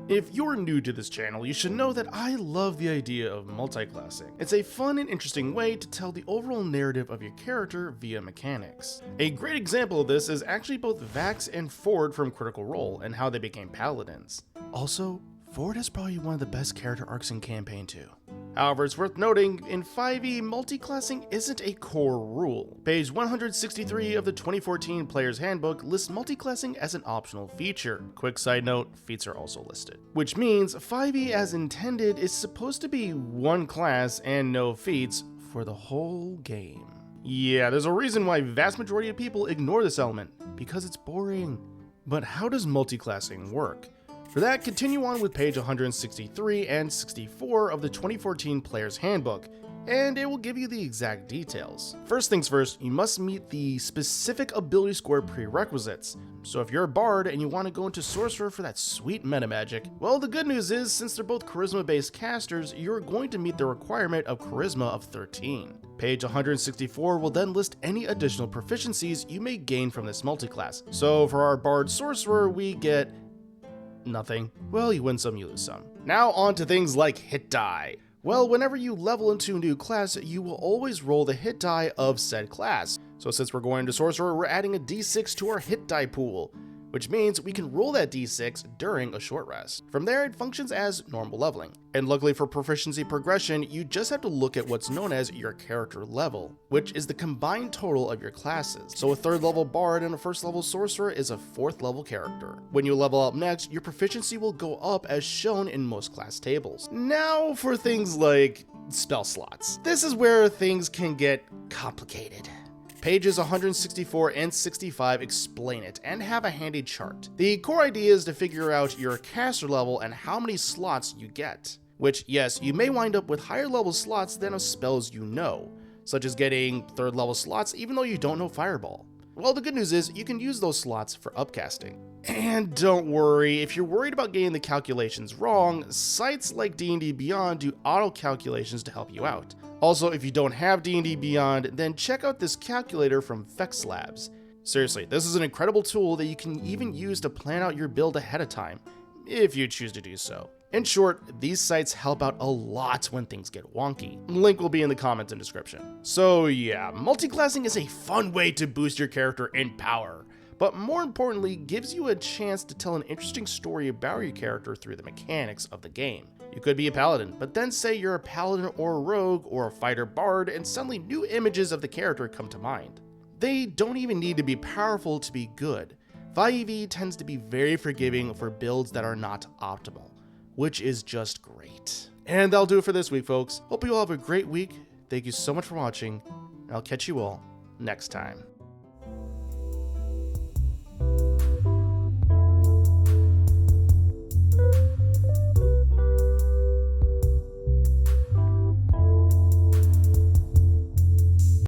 If you're new to this channel, you should know that I love the idea of multiclassing. It's a fun and interesting way to tell the overall narrative of your character via mechanics. A great example of this is actually both Vax and Ford from Critical Role and how they became paladins. Also, Ford has probably one of the best character arcs in campaign 2. However, it's worth noting, in 5e, multiclassing isn't a core rule. Page 163 of the 2014 Player's Handbook lists multiclassing as an optional feature. Quick side note, feats are also listed. Which means 5e as intended is supposed to be one class and no feats for the whole game. Yeah, there's a reason why vast majority of people ignore this element, because it's boring. But how does multiclassing work? For that, continue on with page 163 and 64 of the 2014 Player's Handbook, and it will give you the exact details. First things first, you must meet the specific ability score prerequisites. So if you're a bard and you want to go into sorcerer for that sweet meta magic, well, the good news is, since they're both charisma-based casters, you're going to meet the requirement of charisma of 13. Page 164 will then list any additional proficiencies you may gain from this multiclass. So for our bard sorcerer, we get nothing. Well, you win some, you lose some. Now on to things like hit die. Well, whenever you level into a new class, you will always roll the hit die of said class. So since we're going into sorcerer, we're adding a d6 to our hit die pool, which means we can roll that d6 during a short rest. From there, it functions as normal leveling. And luckily for proficiency progression, you just have to look at what's known as your character level, which is the combined total of your classes. So a 3rd level bard and a 1st level sorcerer is a 4th level character. When you level up next, your proficiency will go up as shown in most class tables. Now for things like spell slots. This is where things can get complicated. Pages 164 and 65 explain it and have a handy chart. The core idea is to figure out your caster level and how many slots you get. Which, yes, you may wind up with higher level slots than of spells you know, such as getting 3rd level slots even though you don't know Fireball. Well, the good news is you can use those slots for upcasting. And don't worry, if you're worried about getting the calculations wrong, sites like D&D Beyond do auto calculations to help you out. Also, if you don't have D&D Beyond, then check out this calculator from Pexels. Seriously, this is an incredible tool that you can even use to plan out your build ahead of time, if you choose to do so. In short, these sites help out a lot when things get wonky. Link will be in the comments and description. So yeah, multiclassing is a fun way to boost your character in power, but more importantly, gives you a chance to tell an interesting story about your character through the mechanics of the game. You could be a paladin, but then say you're a paladin or a rogue or a fighter bard, and suddenly new images of the character come to mind. They don't even need to be powerful to be good. 5e tends to be very forgiving for builds that are not optimal, which is just great. And that'll do it for this week, folks. Hope you all have a great week. Thank you so much for watching, and I'll catch you all next time.